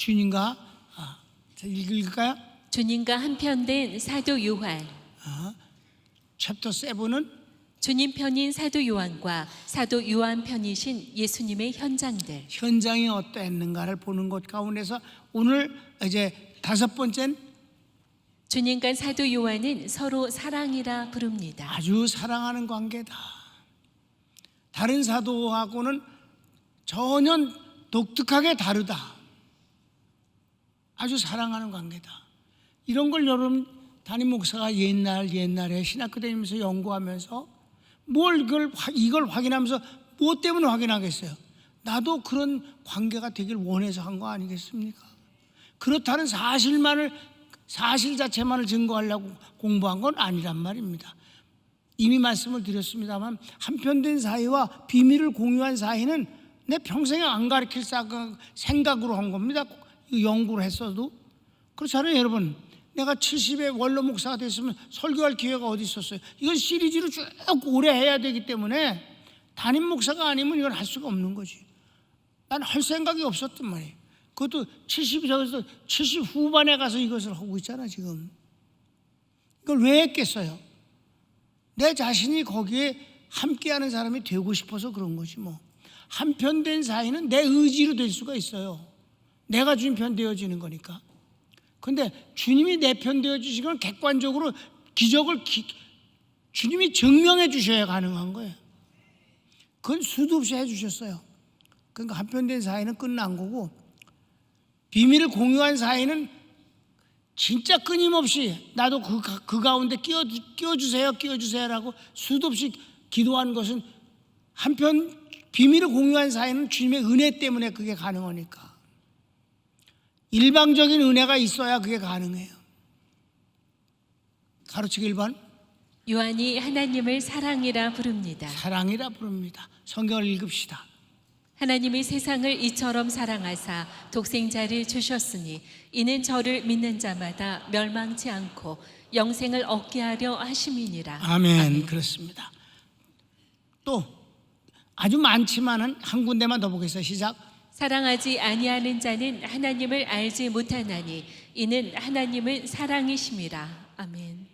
주님과 자, 읽을까요? 주님과 한편된 사도 요한. 챕터 7은 주님 편인 사도 요한과 사도 요한 편이신 예수님의 현장들. 현장이 어떠했는가를 보는 것 가운데서 오늘 이제 5번째는 주님과 사도 요한은 서로 사랑이라 부릅니다. 아주 사랑하는 관계다. 다른 사도하고는 전혀 독특하게 다르다. 아주 사랑하는 관계다. 이런 걸 여러분 담임 목사가 옛날에 신학교 다니면서 연구하면서 이걸 확인하면서 무엇 때문에 확인하겠어요? 나도 그런 관계가 되길 원해서 한 거 아니겠습니까? 그렇다는 사실 자체만을 증거하려고 공부한 건 아니란 말입니다. 이미 말씀을 드렸습니다만 한편된 사이와 비밀을 공유한 사이는 내 평생에 안 가르칠 생각으로 한 겁니다. 연구를 했어도. 그렇잖아요 여러분. 내가 70에 원로 목사가 됐으면 설교할 기회가 어디 있었어요? 이건 시리즈로 쭉 오래 해야 되기 때문에 담임 목사가 아니면 이건 할 수가 없는 거지. 난 할 생각이 없었단 말이에요. 그것도 70에서 70 후반에 가서 이것을 하고 있잖아 지금. 이걸 왜 했겠어요? 내 자신이 거기에 함께하는 사람이 되고 싶어서 그런 거지 뭐. 한편된 사이는 내 의지로 될 수가 있어요. 내가 주님 편 되어지는 거니까. 그런데 주님이 내 편 되어주신 건 객관적으로 기적을 주님이 증명해 주셔야 가능한 거예요. 그건 수도 없이 해 주셨어요. 그러니까 한편된 사이는 끝난 거고, 비밀을 공유한 사이는 진짜 끊임없이 나도 그 가운데 끼워주세요라고 수도 없이 기도한 것은 한편 비밀을 공유한 사이는 주님의 은혜 때문에 그게 가능하니까. 일방적인 은혜가 있어야 그게 가능해요. 가로치기 1번. 요한이 하나님을 사랑이라 부릅니다. 사랑이라 부릅니다. 성경을 읽읍시다. 하나님이 세상을 이처럼 사랑하사 독생자를 주셨으니 이는 저를 믿는 자마다 멸망치 않고 영생을 얻게 하려 하심이니라. 아멘. 그렇습니다. 또 아주 많지만은 한 군데만 더 보겠습니다. 시작. 사랑하지 아니하는 자는 하나님을 알지 못하나니 이는 하나님은 사랑이심이라. 아멘.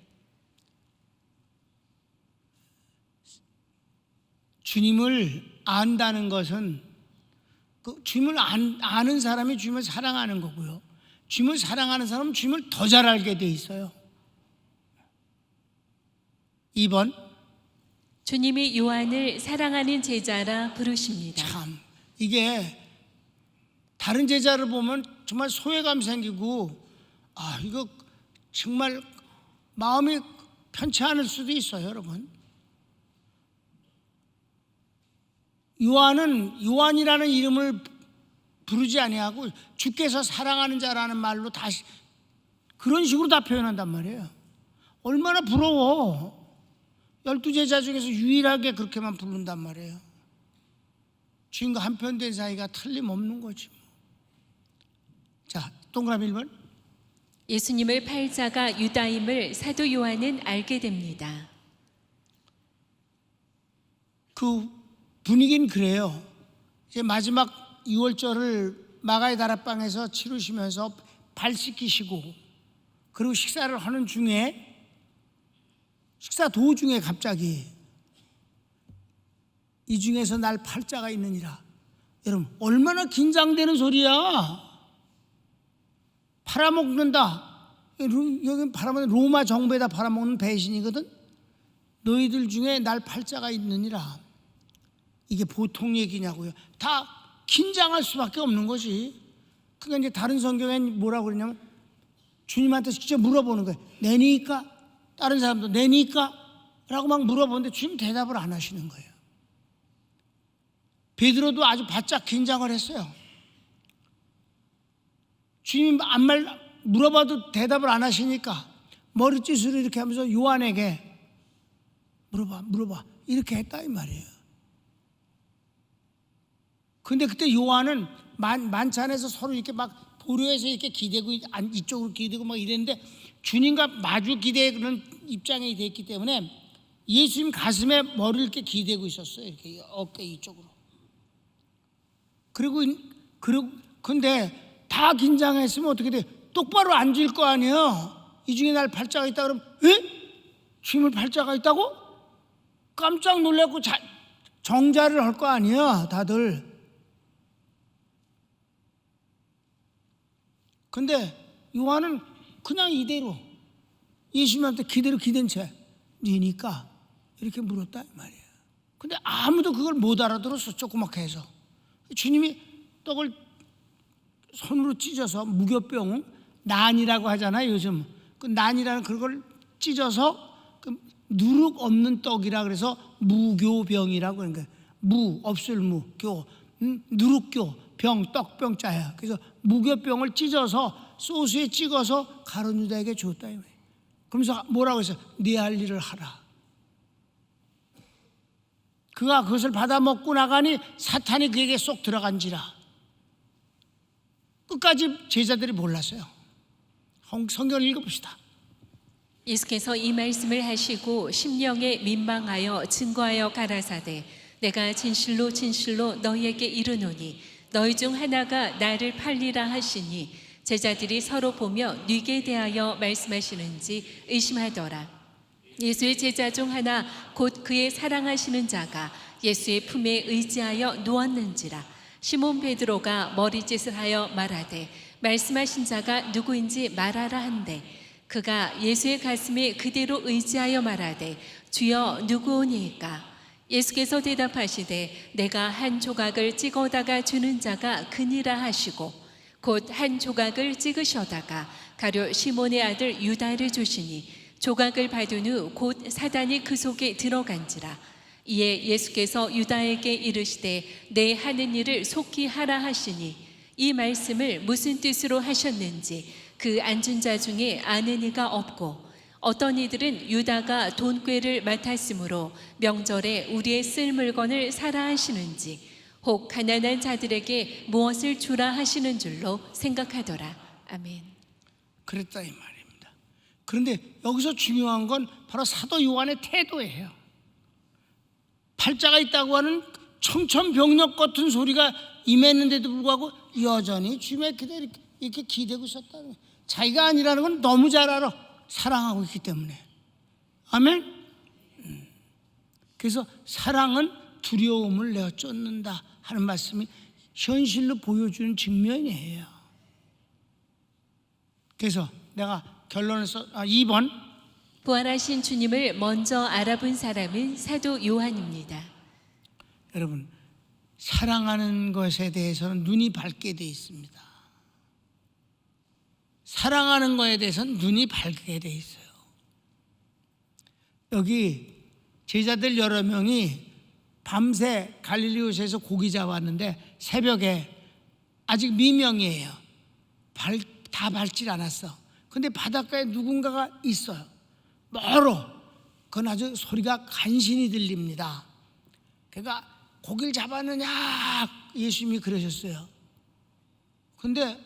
주님을 안다는 것은 주님을 아는 사람이 주님을 사랑하는 거고요. 주님을 사랑하는 사람은 주님을 더 잘 알게 돼 있어요. 2번. 주님이 요한을 사랑하는 제자라 부르십니다. 참 이게 다른 제자를 보면 정말 소외감 생기고 이거 정말 마음이 편치 않을 수도 있어요 여러분. 요한이라는 이름을 부르지 아니하고 주께서 사랑하는 자라는 말로 다시 그런 식으로 다 표현한단 말이에요. 얼마나 부러워. 12제자 중에서 유일하게 그렇게만 부른단 말이에요. 주님과 한편된 사이가 틀림없는 거지. 자, 동그라미 1번. 예수님을 팔 자가 유다임을 사도 요한은 알게 됩니다. 그 분위기는 그래요. 이제 마지막 6월절을 마가의 다락방에서 치르시면서 발 씻기시고 그리고 식사를 하는 중에 식사 도중에 갑자기 이 중에서 날 팔 자가 있느니라. 여러분 얼마나 긴장되는 소리야. 팔아먹는다. 여기 팔아먹는 로마 정부에다 팔아먹는 배신이거든. 너희들 중에 날 팔 자가 있느니라. 이게 보통 얘기냐고요. 다 긴장할 수밖에 없는 거지. 그러니까 이제 다른 성경엔 뭐라고 그러냐면 주님한테 직접 물어보는 거예요. 내니까? 다른 사람도 내니까? 라고 막 물어보는데 주님 대답을 안 하시는 거예요. 베드로도 아주 바짝 긴장을 했어요. 주님 물어봐도 대답을 안 하시니까 머리짓으로 이렇게 하면서 요한에게 물어봐 이렇게 했다 이 말이에요. 근데 그때 요한은 만찬에서 서로 이렇게 막 도료해서 이렇게 기대고 이쪽으로 기대고 막 이랬는데 주님과 마주 기대는 입장이 됐기 때문에 예수님 가슴에 머리를 이렇게 기대고 있었어요. 이렇게 어깨 이쪽으로. 그리고 근데 다 긴장했으면 어떻게 돼? 똑바로 앉을 거 아니에요. 이 중에 날 팔자가 있다 그러면 주님을 팔자가 있다고? 깜짝 놀라고 정자를 할 거 아니야 다들. 근데 요한은 그냥 이대로 예수님한테 그대로 기댄 채 니니까 이렇게 물었다 이 말이야. 근데 아무도 그걸 못 알아들었어. 조그맣게 해서 주님이 떡을 손으로 찢어서 무교병 난이라고 하잖아요 요즘. 그 난이라는 그걸 찢어서 그 누룩 없는 떡이라 그래서 무교병이라고 그러는 거예요. 무 없을 무교 누룩교 병 떡병자야. 그래서 무교병을 찢어서 소스에 찍어서 가룟 유다에게 줬다 이 말이에요. 그러면서 뭐라고 했어요? 네 할 일을 하라. 그가 그것을 받아 먹고 나가니 사탄이 그에게 쏙 들어간지라. 끝까지 제자들이 몰랐어요. 성경을 읽어봅시다. 예수께서 이 말씀을 하시고 심령에 민망하여 증거하여 가라사대 내가 진실로 진실로 너희에게 이르노니 너희 중 하나가 나를 팔리라 하시니 제자들이 서로 보며 뉘게 대하여 말씀하시는지 의심하더라. 예수의 제자 중 하나 곧 그의 사랑하시는 자가 예수의 품에 의지하여 누웠는지라. 시몬 베드로가 머리짓을 하여 말하되 말씀하신 자가 누구인지 말하라 한대 그가 예수의 가슴에 그대로 의지하여 말하되 주여 누구오니이까. 예수께서 대답하시되 내가 한 조각을 찍어다가 주는 자가 그니라 하시고 곧 한 조각을 찍으셔다가 가룟 시몬의 아들 유다를 주시니 조각을 받은 후 곧 사단이 그 속에 들어간지라. 이에 예수께서 유다에게 이르시되 내 하는 일을 속히 하라 하시니 이 말씀을 무슨 뜻으로 하셨는지 그 앉은 자 중에 아는 이가 없고 어떤 이들은 유다가 돈꾀를 맡았으므로 명절에 우리의 쓸 물건을 사라 하시는지 혹 가난한 자들에게 무엇을 주라 하시는 줄로 생각하더라. 아멘. 그랬다 이 말입니다. 그런데 여기서 중요한 건 바로 사도 요한의 태도예요. 팔자가 있다고 하는 청천벽력 같은 소리가 임했는데도 불구하고 여전히 주님의 기대에 이렇게 기대고 있었다는 거예요. 자기가 아니라는 건 너무 잘 알아. 사랑하고 있기 때문에. 아멘. 그래서 사랑은 두려움을 내어 쫓는다 하는 말씀이 현실로 보여주는 측면이에요. 그래서 내가 결론을 2번 부활하신 주님을 먼저 알아본 사람은 사도 요한입니다. 여러분 사랑하는 것에 대해서는 눈이 밝게 돼 있습니다. 사랑하는 것에 대해서는 눈이 밝게 돼 있어요. 여기 제자들 여러 명이 밤새 갈릴리오에서 고기 잡았는데 새벽에 아직 미명이에요. 다 밝질 않았어. 근데 바닷가에 누군가가 있어요. 멀어. 그건 아주 소리가 간신히 들립니다. 그러니까 고기를 잡았느냐 예수님이 그러셨어요. 근데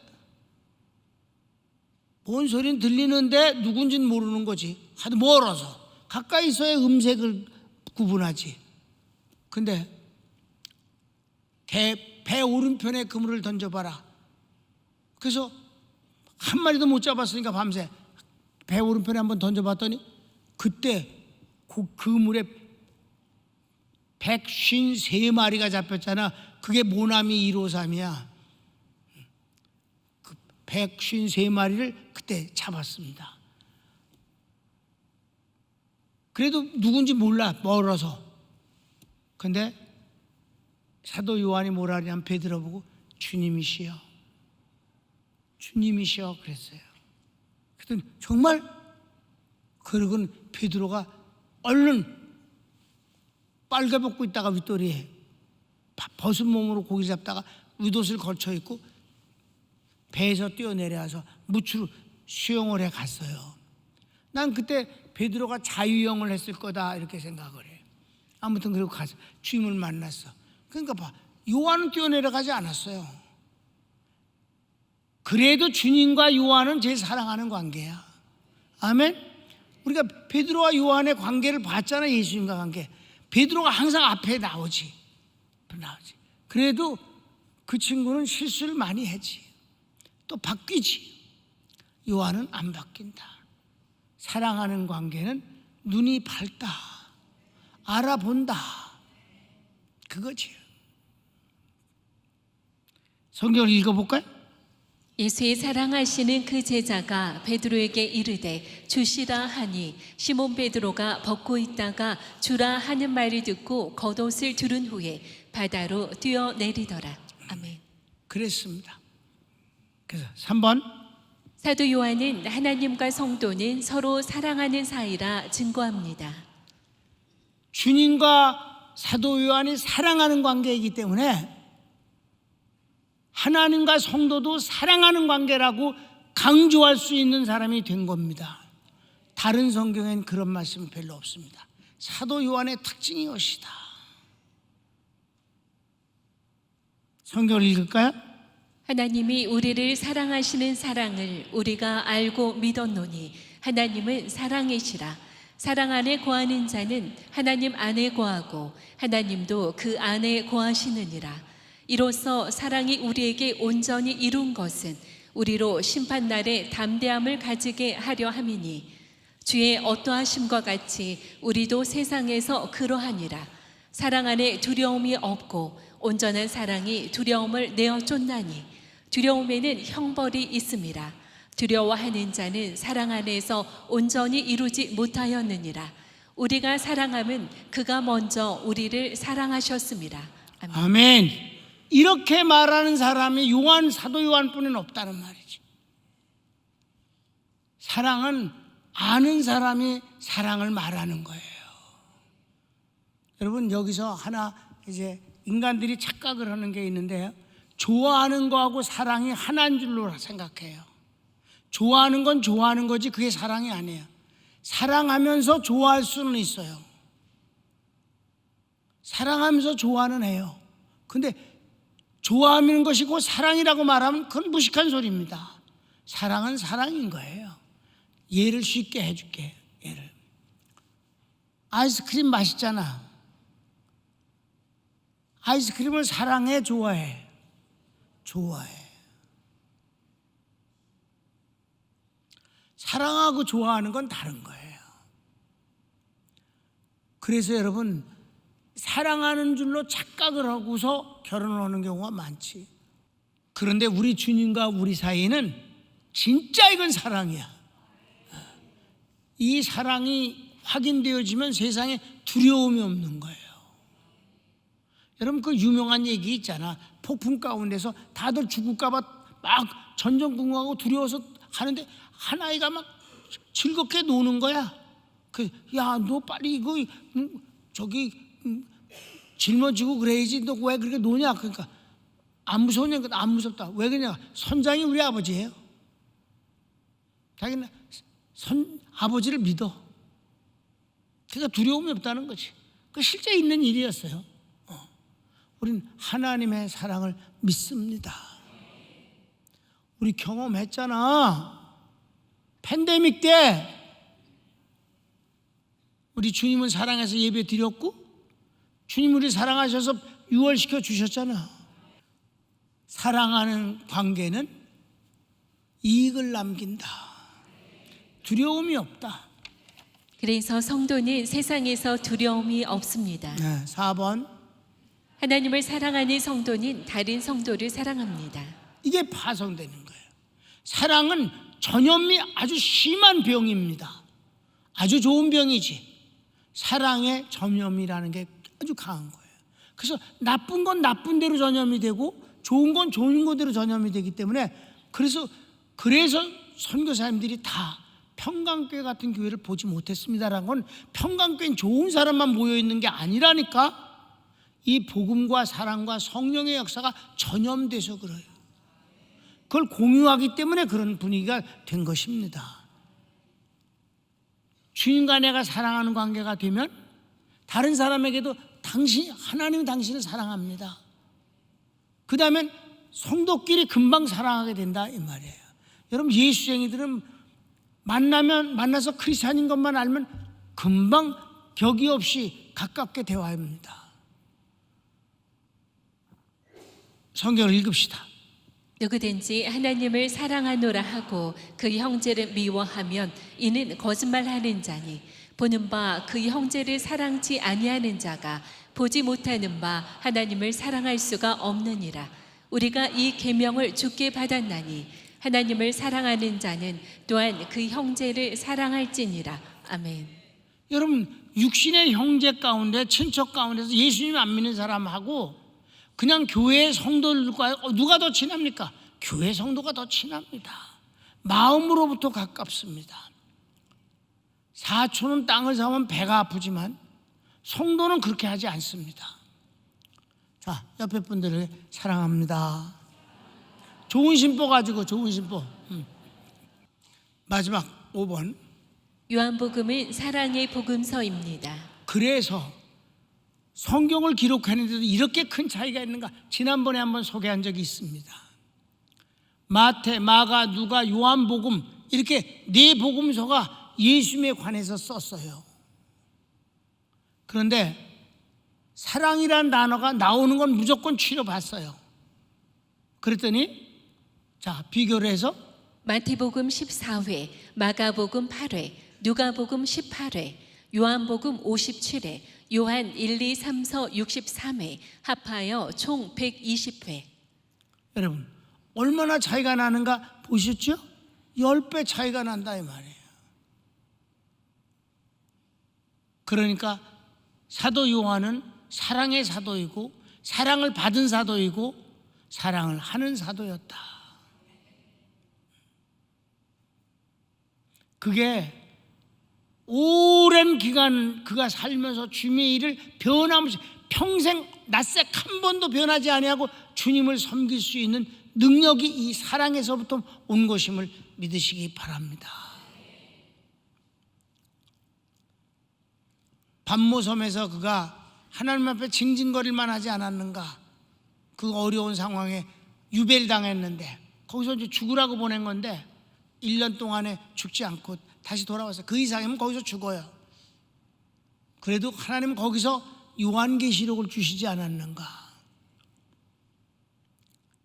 뭔 소리는 들리는데 누군지는 모르는 거지. 하도 멀어서. 가까이 있어야 음색을 구분하지. 근데 배 오른편에 그물을 던져봐라. 그래서 한 마리도 못 잡았으니까 밤새 배 오른편에 한번 던져봤더니 그때 그물에 153마리가 잡혔잖아. 그게 모나미 153이야. 그 153마리를 그때 잡았습니다. 그래도 누군지 몰라 멀어서. 근데 사도 요한이 뭐라 하냐면 베드로 보고 주님이시여 주님이시여 그랬어요. 그랬더니 정말 그러고는 베드로가 얼른 빨개벗고 있다가 윗도리에 벗은 몸으로 고기 잡다가 윗옷을 걸쳐 입고 배에서 뛰어내려와서 무추로 수영을 해 갔어요. 난 그때 베드로가 자유형을 했을 거다 이렇게 생각을 해. 아무튼 그리고 가서 주님을 만났어. 그러니까 봐, 요한은 뛰어내려가지 않았어요. 그래도 주님과 요한은 제일 사랑하는 관계야. 아멘. 우리가 베드로와 요한의 관계를 봤잖아. 예수님과 관계. 베드로가 항상 앞에 나오지. 그래도 그 친구는 실수를 많이 했지. 또 바뀌지. 요한은 안 바뀐다. 사랑하는 관계는 눈이 밝다, 알아본다, 그거지. 성경을 읽어볼까요? 예수의 사랑하시는 그 제자가 베드로에게 이르되 주시라 하니 시몬 베드로가 벗고 있다가 주라 하는 말을 듣고 겉옷을 두른 후에 바다로 뛰어내리더라. 아멘. 그랬습니다. 그래서 3번 사도 요한은 하나님과 성도는 서로 사랑하는 사이라 증거합니다. 주님과 사도 요한이 사랑하는 관계이기 때문에 하나님과 성도도 사랑하는 관계라고 강조할 수 있는 사람이 된 겁니다. 다른 성경엔 그런 말씀이 별로 없습니다. 사도 요한의 특징이 이것이다. 성경을 읽을까요? 하나님이 우리를 사랑하시는 사랑을 우리가 알고 믿었노니 하나님은 사랑이시라. 사랑 안에 거하는 자는 하나님 안에 거하고 하나님도 그 안에 거하시느니라. 이로써 사랑이 우리에게 온전히 이룬 것은 우리로 심판날에 담대함을 가지게 하려 함이니 주의 어떠하심과 같이 우리도 세상에서 그러하니라. 사랑 안에 두려움이 없고 온전한 사랑이 두려움을 내어 쫓나니 두려움에는 형벌이 있음이라. 두려워하는 자는 사랑 안에서 온전히 이루지 못하였느니라. 우리가 사랑함은 그가 먼저 우리를 사랑하셨음이라. 아멘. 아멘. 이렇게 말하는 사람이 사도 요한뿐인 없다는 말이지. 사랑은 아는 사람이 사랑을 말하는 거예요. 여러분, 여기서 하나 이제 인간들이 착각을 하는 게 있는데요. 좋아하는 거하고 사랑이 하나인 줄로 생각해요. 좋아하는 건 좋아하는 거지 그게 사랑이 아니에요. 사랑하면서 좋아할 수는 있어요. 사랑하면서 좋아는 해요. 근데 좋아하는 것이고 사랑이라고 말하면 그건 무식한 소리입니다. 사랑은 사랑인 거예요. 예를 쉽게 해줄게. 예를. 아이스크림 맛있잖아. 아이스크림을 사랑해, 좋아해? 좋아해. 사랑하고 좋아하는 건 다른 거예요. 그래서 여러분, 사랑하는 줄로 착각을 하고서 결혼하는 경우가 많지. 그런데 우리 주님과 우리 사이는 진짜 이건 사랑이야. 이 사랑이 확인되어지면 세상에 두려움이 없는 거예요. 여러분, 그 유명한 얘기 있잖아. 폭풍 가운데서 다들 죽을까봐 막 전전긍긍하고 두려워서 하는데 한 아이가 막 즐겁게 노는 거야. 야, 너 빨리 이거 짊어지고 그래야지. 너 왜 그렇게 노냐? 그러니까 안 무서우냐? 안 무섭다. 왜 그러냐? 선장이 우리 아버지예요. 자기는 아버지를 믿어. 그러니까 두려움이 없다는 거지. 그 실제 있는 일이었어요. 우린 하나님의 사랑을 믿습니다. 우리 경험했잖아. 팬데믹 때 우리 주님은 사랑해서 예배 드렸고 주님 우리 사랑하셔서 유월시켜 주셨잖아. 사랑하는 관계는 이익을 남긴다. 두려움이 없다. 그래서 성도는 세상에서 두려움이 없습니다. 네, 4번. 하나님을 사랑하는 성도는 다른 성도를 사랑합니다. 이게 파손되는 거예요. 사랑은 전염이 아주 심한 병입니다. 아주 좋은 병이지. 사랑의 전염이라는 게 아주 강한 거예요. 그래서 나쁜 건 나쁜 대로 전염이 되고 좋은 건 좋은 거대로 전염이 되기 때문에 그래서 선교사님들이 다 평강교회 같은 교회를 보지 못했습니다라는 건 평강교회는 좋은 사람만 모여있는 게 아니라니까. 이 복음과 사랑과 성령의 역사가 전염돼서 그래요. 그걸 공유하기 때문에 그런 분위기가 된 것입니다. 주님과 내가 사랑하는 관계가 되면 다른 사람에게도 하나님은 당신을 사랑합니다. 그 다음엔 성도끼리 금방 사랑하게 된다 이 말이에요. 여러분, 예수쟁이들은 만나서 크리스찬인 것만 알면 금방 격이 없이 가깝게 대화합니다. 성경을 읽읍시다. 누구든지 하나님을 사랑하노라 하고 그 형제를 미워하면 이는 거짓말하는 자니 보는 바 그 형제를 사랑치 아니하는 자가 보지 못하는 바 하나님을 사랑할 수가 없느니라. 우리가 이 계명을 주께 받았나니 하나님을 사랑하는 자는 또한 그 형제를 사랑할지니라. 아멘. 여러분, 육신의 형제 가운데, 친척 가운데서 예수님 안 믿는 사람하고 그냥 교회 성도들과 누가 더 친합니까? 교회 성도가 더 친합니다. 마음으로부터 가깝습니다. 사촌은 땅을 사면 배가 아프지만 성도는 그렇게 하지 않습니다. 자, 옆에 분들을 사랑합니다. 좋은 심보 가지고, 좋은 심보. 마지막 5번. 요한복음은 사랑의 복음서입니다. 그래서 성경을 기록하는데도 이렇게 큰 차이가 있는가? 지난번에 한번 소개한 적이 있습니다. 마태, 마가, 누가, 요한복음 이렇게 네 복음서가 예수님에 관해서 썼어요. 그런데 사랑이라는 단어가 나오는 건 무조건 추려봤어요. 그랬더니 자, 비교를 해서 마태복음 14회, 마가복음 8회, 누가복음 18회, 요한복음 57회, 요한 1, 2, 3서 63회 합하여 총 120회. 여러분, 얼마나 차이가 나는가 보셨죠? 10배 차이가 난다 이 말이에요. 그러니까 사도 요한은 사랑의 사도이고 사랑을 받은 사도이고 사랑을 하는 사도였다. 그게 오랜 기간 그가 살면서 주님의 일을 변함없이 평생 낯색 한 번도 변하지 아니하고 주님을 섬길 수 있는 능력이 이 사랑에서부터 온 것임을 믿으시기 바랍니다. 반모섬에서 그가 하나님 앞에 징징거릴만 하지 않았는가? 그 어려운 상황에 유배당했는데 거기서 이제 죽으라고 보낸 건데 1년 동안에 죽지 않고 다시 돌아와서 그 이상이면 거기서 죽어요. 그래도 하나님은 거기서 요한계시록을 주시지 않았는가?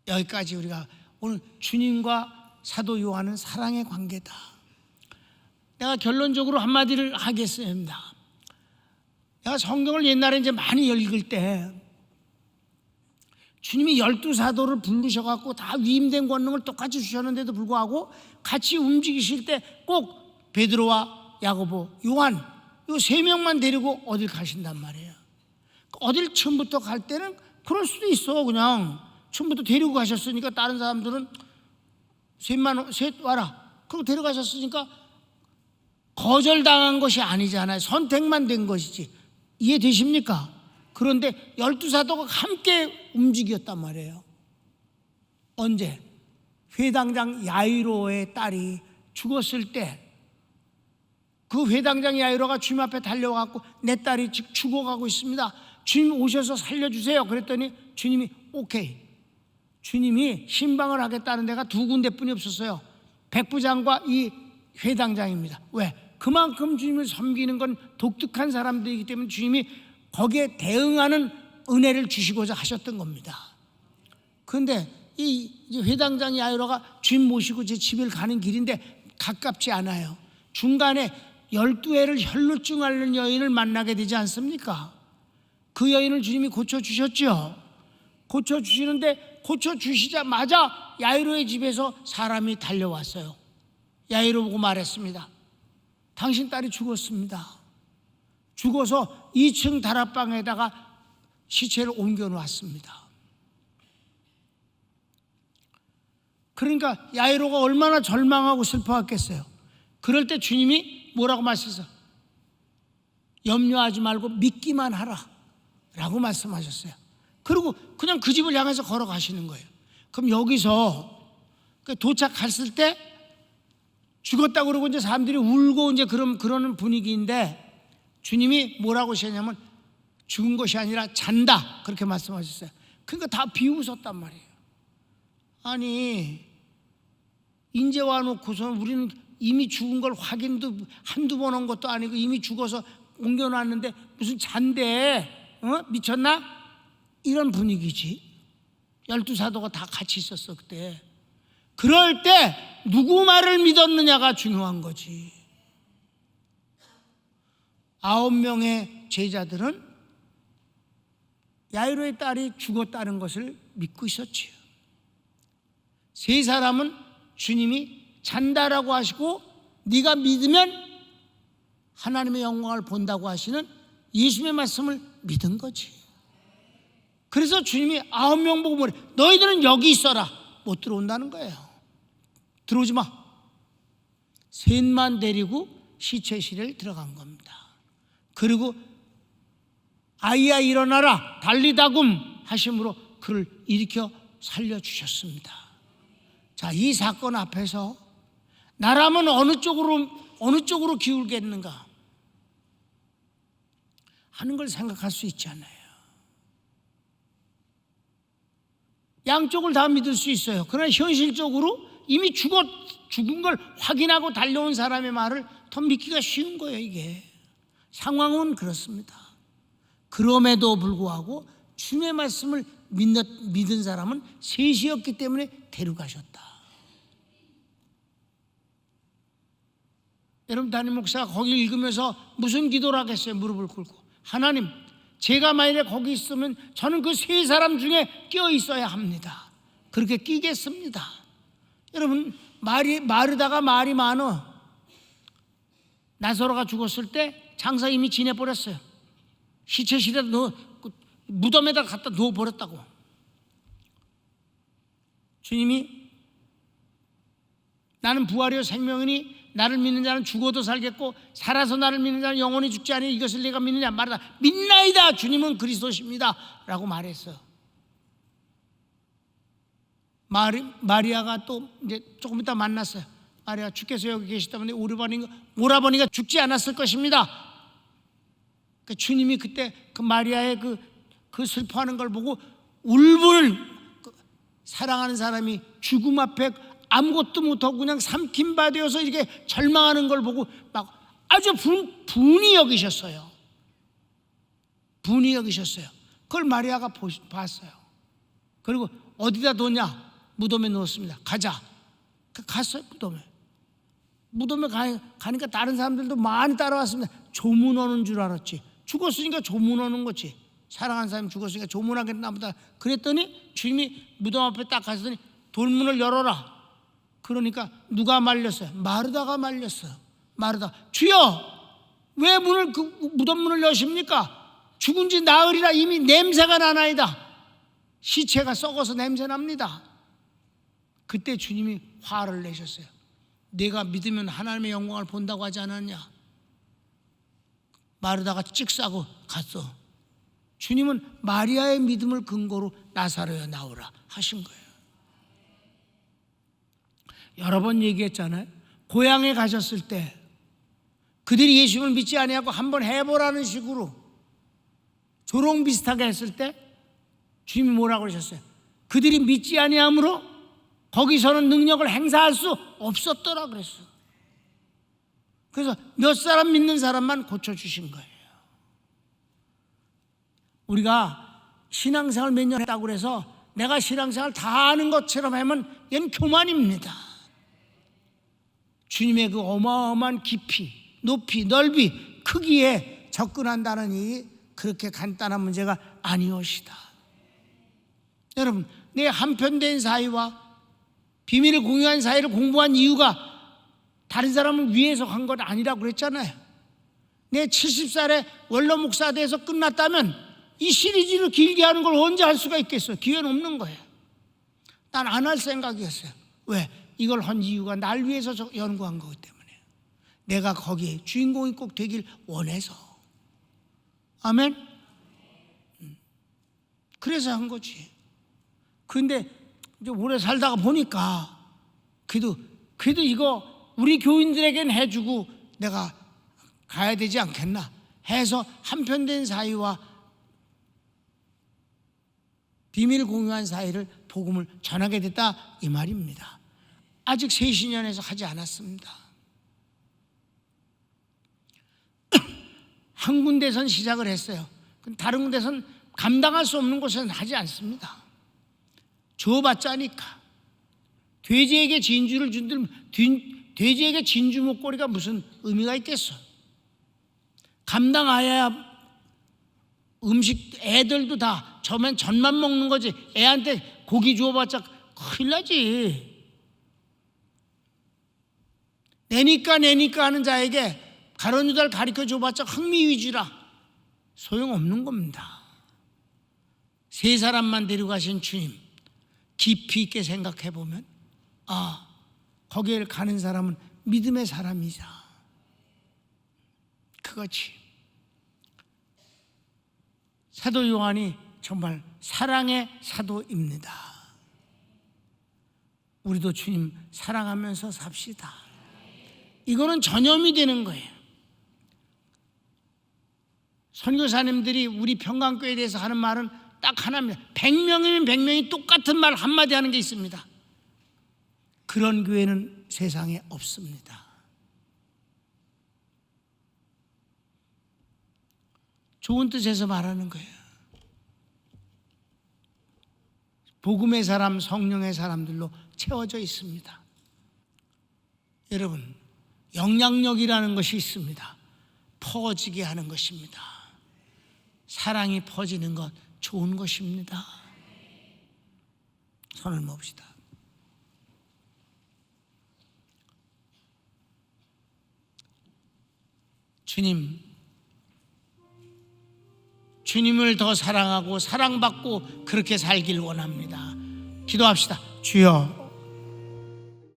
여기까지 우리가 오늘 주님과 사도 요한은 사랑의 관계다. 내가 결론적으로 한마디를 하겠습니다. 내가 성경을 옛날에 이제 많이 읽을 때 주님이 12사도를 부르셔갖고 다 위임된 권능을 똑같이 주셨는데도 불구하고 같이 움직이실 때 꼭 베드로와 야고보, 요한 이 세 명만 데리고 어딜 가신단 말이에요. 어딜 처음부터 갈 때는 그럴 수도 있어. 그냥 처음부터 데리고 가셨으니까 다른 사람들은 셋 와라. 그리고 데려가셨으니까 거절당한 것이 아니잖아요. 선택만 된 것이지. 이해되십니까? 그런데 12사도가 함께 움직였단 말이에요. 언제? 회당장 야이로의 딸이 죽었을 때 그 회당장 야이로가 주님 앞에 달려와서 내 딸이 지금 죽어가고 있습니다. 주님 오셔서 살려주세요. 그랬더니 주님이 오케이. 주님이 신방을 하겠다는 데가 두 군데뿐이 없었어요. 백부장과 이 회당장입니다. 왜? 그만큼 주님을 섬기는 건 독특한 사람들이기 때문에 주님이 거기에 대응하는 은혜를 주시고자 하셨던 겁니다. 그런데 이 회당장 야이로가 주님 모시고 제 집을 가는 길인데 가깝지 않아요. 중간에 12회를 혈루증 앓는 여인을 만나게 되지 않습니까? 그 여인을 주님이 고쳐주셨죠. 고쳐주시는데 고쳐주시자마자 야이로의 집에서 사람이 달려왔어요. 야이로 보고 말했습니다. 당신 딸이 죽었습니다. 죽어서 2층 다락방에다가 시체를 옮겨놓았습니다. 그러니까 야이로가 얼마나 절망하고 슬퍼했겠어요. 그럴 때 주님이 뭐라고 말씀하셨어요? 염려하지 말고 믿기만 하라 라고 말씀하셨어요. 그리고 그냥 그 집을 향해서 걸어가시는 거예요. 그럼 여기서 도착했을 때 죽었다고 그러고 이제 사람들이 울고 이제 그러는 분위기인데 주님이 뭐라고 하셨냐면 죽은 것이 아니라 잔다 그렇게 말씀하셨어요. 그러니까 다 비웃었단 말이에요. 아니 인제 와놓고서 우리는 이미 죽은 걸 확인도 한두 번 한 것도 아니고 이미 죽어서 옮겨놨는데 무슨 잔데 미쳤나? 이런 분위기지. 12사도가 다 같이 있었어 그때. 그럴 때 누구 말을 믿었느냐가 중요한 거지. 9명의 제자들은 야이로의 딸이 죽었다는 것을 믿고 있었지요. 3사람은 주님이 잔다라고 하시고 네가 믿으면 하나님의 영광을 본다고 하시는 예수님의 말씀을 믿은 거지. 그래서 주님이 9명 보고 뭐래? 너희들은 여기 있어라. 못 들어온다는 거예요. 들어오지 마. 셋만 데리고 시체실에 들어간 겁니다. 그리고 아이야 일어나라 달리다굼 하심으로 그를 일으켜 살려주셨습니다. 자, 이 사건 앞에서 나라면 어느 쪽으로 기울겠는가 하는 걸 생각할 수 있잖아요. 양쪽을 다 믿을 수 있어요. 그러나 현실적으로 이미 죽은 걸 확인하고 달려온 사람의 말을 더 믿기가 쉬운 거예요. 이게 상황은 그렇습니다. 그럼에도 불구하고 주님의 말씀을 믿은 사람은 셋이었기 때문에 데려가셨다. 여러분, 담임 목사가 거기 읽으면서 무슨 기도를 하겠어요? 무릎을 꿇고, 하나님, 제가 만일에 거기 있으면 저는 그 3사람 중에 끼어 있어야 합니다. 그렇게 끼겠습니다. 여러분, 마르다가 말이 많어. 나사로가 죽었을 때 장사 이미 지내버렸어요. 시체실에 무덤에다 갖다 놓아버렸다고. 주님이 나는 부활이요 생명이니 나를 믿는 자는 죽어도 살겠고 살아서 나를 믿는 자는 영원히 죽지 아니 이것을 내가 믿느냐? 말하다 믿나이다. 주님은 그리스도십니다 라고 말했어요. 마리아가 또 이제 조금 이따 만났어요. 마리아, 주께서 여기 계시다면 오라버니가 죽지 않았을 것입니다. 그러니까 주님이 그때 그 마리아의 그 슬퍼하는 걸 보고 울분을, 사랑하는 사람이 죽음 앞에 아무것도 못하고 그냥 삼킨 바 되어서 이렇게 절망하는 걸 보고 막 아주 분이 여기셨어요. 분이 여기셨어요. 그걸 마리아가 봤어요. 그리고 어디다 뒀냐? 무덤에 넣었습니다. 가자. 갔어요. 무덤에 가니까 다른 사람들도 많이 따라왔습니다. 조문하는 줄 알았지. 죽었으니까 조문하는 거지. 사랑하는 사람이 죽었으니까 조문하겠나 보다. 그랬더니 주님이 무덤 앞에 딱 가서더니 돌문을 열어라. 그러니까 누가 말렸어요? 마르다가 말렸어요. 마르다, 주여 왜 무덤 문을 여십니까? 죽은 지 나흘이라 이미 냄새가 나나이다. 시체가 썩어서 냄새 납니다. 그때 주님이 화를 내셨어요. 내가 믿으면 하나님의 영광을 본다고 하지 않았냐? 마르다가 찍싸고 갔어. 주님은 마리아의 믿음을 근거로 나사로야 나오라 하신 거예요. 여러 번 얘기했잖아요. 고향에 가셨을 때 그들이 예수님을 믿지 아니하고 한번 해보라는 식으로 조롱 비슷하게 했을 때 주님이 뭐라고 그러셨어요? 그들이 믿지 아니함으로 거기서는 능력을 행사할 수 없었더라 그랬어. 그래서 몇 사람 믿는 사람만 고쳐주신 거예요. 우리가 신앙생활 몇 년 했다고 그래서 내가 신앙생활 다 아는 것처럼 하면 얘는 교만입니다. 주님의 그 어마어마한 깊이, 높이, 넓이, 크기에 접근한다는 이 그렇게 간단한 문제가 아니오시다. 여러분, 내 한편된 사이와 비밀을 공유한 사이를 공부한 이유가 다른 사람을 위해서 한 건 아니라고 그랬잖아요. 내 70살에 원로 목사 돼서 끝났다면 이 시리즈를 길게 하는 걸 언제 할 수가 있겠어요? 기회는 없는 거예요. 난 안 할 생각이었어요. 왜? 이걸 한 이유가 날 위해서 연구한 거기 때문에. 내가 거기에 주인공이 꼭 되길 원해서. 아멘? 그래서 한 거지. 근데 이제 오래 살다가 보니까 그래도 이거 우리 교인들에겐 해주고 내가 가야 되지 않겠나 해서 한편된 사이와 비밀 공유한 사이를 복음을 전하게 됐다 이 말입니다. 아직 새신년에서 하지 않았습니다. 한 군데선 시작을 했어요. 다른 군데선 감당할 수 없는 곳에서는 하지 않습니다. 줘봤자니까. 돼지에게 진주를 준들 돼지에게 진주 목걸이가 무슨 의미가 있겠어? 감당하여야 음식 애들도 다 처음엔 젖만 먹는 거지. 애한테 고기 주워봤자 큰일 나지. 내니까 하는 자에게 가론유다를 가르쳐 줘봤자 흥미 위주라 소용없는 겁니다. 세 사람만 데려가신 주님 깊이 있게 생각해 보면 거기에 가는 사람은 믿음의 사람이자 그거지. 사도 요한이 정말 사랑의 사도입니다. 우리도 주님 사랑하면서 삽시다. 이거는 전염이 되는 거예요. 선교사님들이 우리 평강교회에 대해서 하는 말은 딱 하나입니다. 100명이면 100명이 똑같은 말 한마디 하는 게 있습니다. 그런 교회는 세상에 없습니다. 좋은 뜻에서 말하는 거예요. 복음의 사람, 성령의 사람들로 채워져 있습니다. 여러분, 영향력이라는 것이 있습니다. 퍼지게 하는 것입니다. 사랑이 퍼지는 것 좋은 것입니다. 손을 모읍시다. 주님을 더 사랑하고 사랑받고 그렇게 살길 원합니다. 기도합시다. 주여,